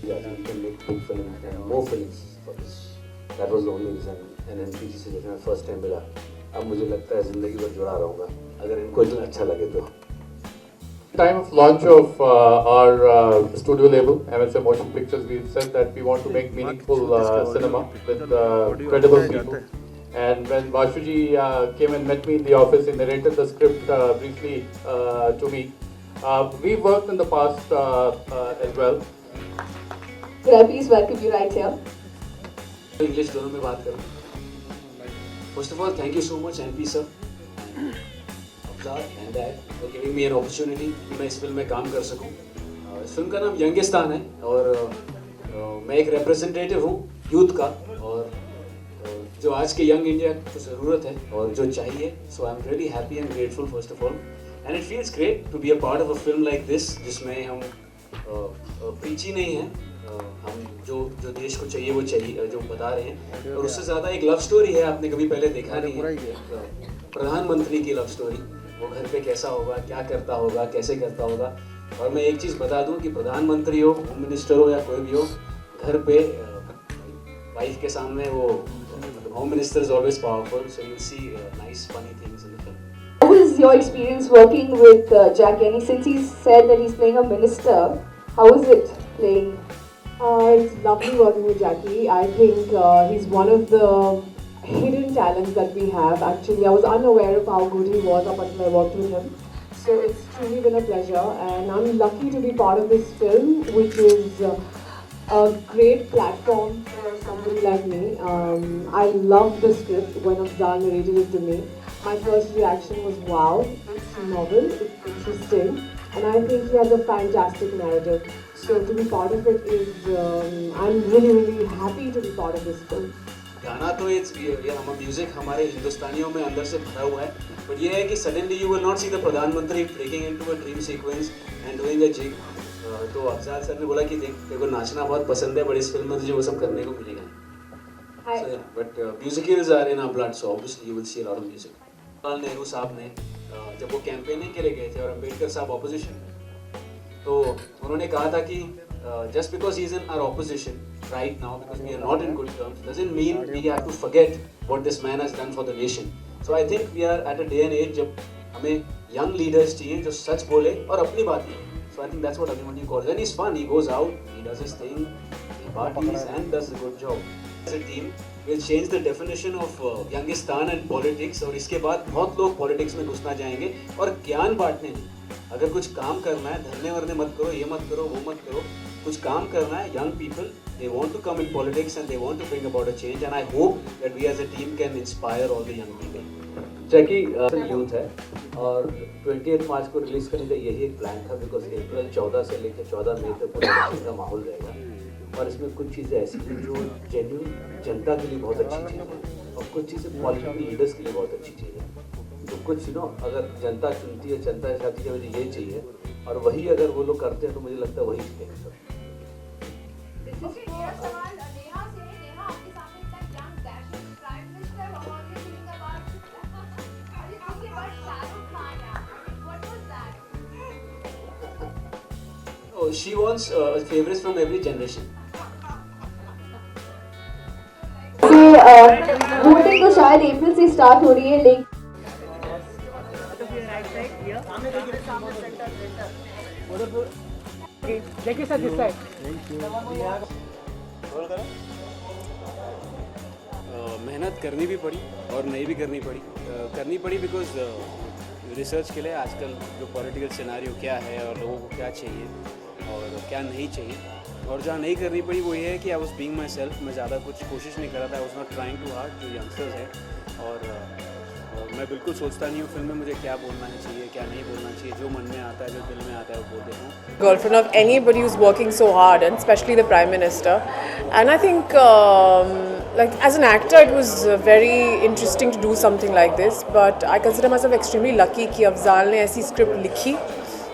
Yeah, you can make big films and more films for this. That was the only reason. And NPG से जब मैं first time मिला, अब मुझे लगता है जिंदगी भर जुड़ा रहूँगा अगर इनको इतना अच्छा लगे तो. Time of launch of our studio label, MSM Motion Pictures, we said that we want to make meaningful cinema with credible people. And when Vashuji came and met me in the office, he narrated the script briefly to me. We've worked in the past as well. Could I please welcome you right here? English दोनों में बात करूँ. First of all, thank you so much MP sir and Abzal and Dad for giving me an opportunity कि मैं इस film में काम कर सकूँ. इस फिल्म का नाम यंगिस्तान है और मैं एक रिप्रेजेंटेटिव हूँ यूथ का और जो आज के यंग इंडिया को ज़रूरत है और जो चाहिए. So I'm really happy and grateful first of all, and it feels great to be a part of a film like this जिसमें हम प्रीची नहीं हैं. हम जो देश को चाहिए वो चाहिए जो बता रहे हैं और उससे ज़्यादा एक लव स्टोरी है. आपने कभी पहले देखा नहीं है. प्रधानमंत्री की लव स्टोरी. वो घर पे कैसा होगा, क्या करता होगा, कैसे करता होगा. और मैं एक चीज़ बता दूं कि प्रधानमंत्री हो, होम मिनिस्टर हो या कोई भी हो, घर पे वाइफ के सामने वो home minister is always powerful. So you see nice funny things in the film. How was your experience working with Jack Yenny? Since he said that he's playing a minister, how is it playing? It's lovely working with Jackie. I think he's one of the hidden talents that we have. Actually, I was unaware of how good he was up until I worked with him. So it's truly been a pleasure, and I'm lucky to be part of this film, which is a great platform for somebody like me. I loved the script when Afzal narrated it to me. My first reaction was, wow, it's novel, it's interesting, and I think he has a fantastic narrative. So to be part of it is, I'm really happy to be part of this film. गाना तो ये music हमारे हिंदुस्तानियों में अंदर से भरा हुआ है. बट ये है कि suddenly you will not see the प्रधानमंत्री breaking into a dream sequence and doing a jig. तो अफजाल सर ने बोला कि देख तेरे को नाचना बहुत पसंद है, बट इस फिल्म में तुझे वो सब करने को मिलेगा. But musicals are in our blood, so obviously you will see a lot of music. Jawaharlal Nehru साहब ने जब वो कैंपेनिंग के लिए गए थे और अम्बेडकर साहब ऑपोजिशन में, तो उन्होंने कहा था कि just because he is in our opposition right now, because we are not in good terms, doesn't mean we have to forget what this man has done for the nation. So I think we are at a day and age जब हमें young leaders चाहिए जो सच बोले और अपनी बात करें. So I think that's what Abhimanyu calls. And he's fun. He goes out, he does his thing, he parties and does a good job. As a team, we'll change the definition of Yangistan and politics. और इसके बाद बहुत लोग politics में घुसना जाएंगे और ज्ञान बांटने नहीं. अगर कुछ काम करना है, धरने वरने मत करो, ये मत करो, वो मत करो. कुछ काम करना है. Young people, they want to come in politics and they want to bring about a change. And I hope that we as a team can inspire all the young people. Jackie youth है और 20 मार्च को release करने का यही एक plan था, because अप्रैल 14 से लेकर 14 मई तक पूरा इलेक्शन का माहौल रहेगा और इसमें कुछ चीज़ें ऐसी हैं जो जेन्युइन जनता के लिए बहुत अच्छी चीज़ है और कुछ चीज़ें पॉलिटिकल लीडर्स के लिए बहुत अच्छी चीज़ है. तो कुछ अगर जनता चुनती है, जनता के साथ मुझे ये चाहिए और वही अगर वो लोग करते हैं तो मुझे लगता है वही जीतेंगे. Oh, she wants favorites from every generation. Voting तो शायद अप्रैल से स्टार्ट हो रही है, लेकिन मेहनत करनी भी पड़ी और नहीं भी करनी पड़ी बिकॉज रिसर्च के लिए आजकल जो पॉलिटिकल सिनेरियो क्या है और लोगों को क्या चाहिए और क्या नहीं चाहिए. और जहाँ नहीं करनी पड़ी वो ये है कि I was being myself. मैं ज़्यादा कुछ कोशिश नहीं कर रहा था. I was not trying too hard. जो यंगस्टर्स हैं और मैं बिल्कुल सोचता नहीं हूँ फिल्म में मुझे क्या बोलना चाहिए, क्या नहीं बोलना चाहिए. जो मन में आता है, जो दिल में आता है वो बोल देता हूँ. Girlfriend of anybody who's working so hard, and especially the Prime Minister. And I think like as an actor it was very interesting to do something like this, but I consider myself extremely lucky कि अफजाल ने ऐसी script लिखी.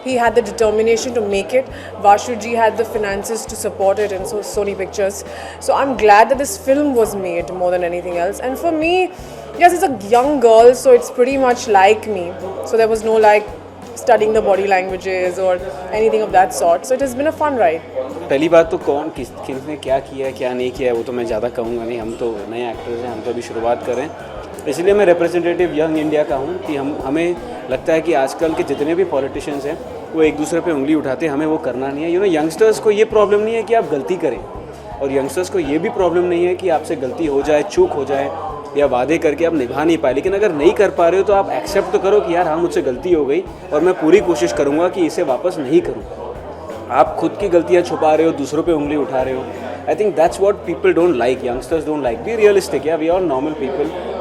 He had the determination to make it. Vashu ji had the finances to support it, and so Sony Pictures. So I'm glad that this film was made more than anything else. And for me, yes, it's a young girl, so it's pretty much like me. So there was no like studying the body languages or anything of that sort. So it has been a fun ride. पहली बात तो किसने क्या किया है क्या नहीं किया है वो तो मैं ज़्यादा कहूँगा नहीं, हम तो नए एक्टर्स हैं, हम तो अभी शुरुआत कर रहे हैं, इसलिए मैं रिप्रेजेंटेटिव यंग इंडिया का हूँ कि हमें लगता है कि आजकल के जितने भी पॉलिटिशियंस हैं वो एक दूसरे पे उंगली उठाते हैं, हमें वो करना नहीं है। यंगस्टर्स को ये प्रॉब्लम नहीं है कि आप गलती करें, और यंगस्टर्स को ये भी प्रॉब्लम नहीं है कि आपसे गलती हो जाए, चूक हो जाए या वादे करके आप निभा नहीं पाए, लेकिन अगर नहीं कर पा रहे हो तो आप एक्सेप्ट तो करो कि यार हाँ मुझसे गलती हो गई और मैं पूरी कोशिश करूँगा कि इसे वापस नहीं करूँ। आप खुद की गलतियाँ छुपा रहे हो, दूसरों पे उंगली उठा रहे हो। I think that's what people don't like, youngsters don't like. Be realistic, या वी आर नॉर्मल पीपल,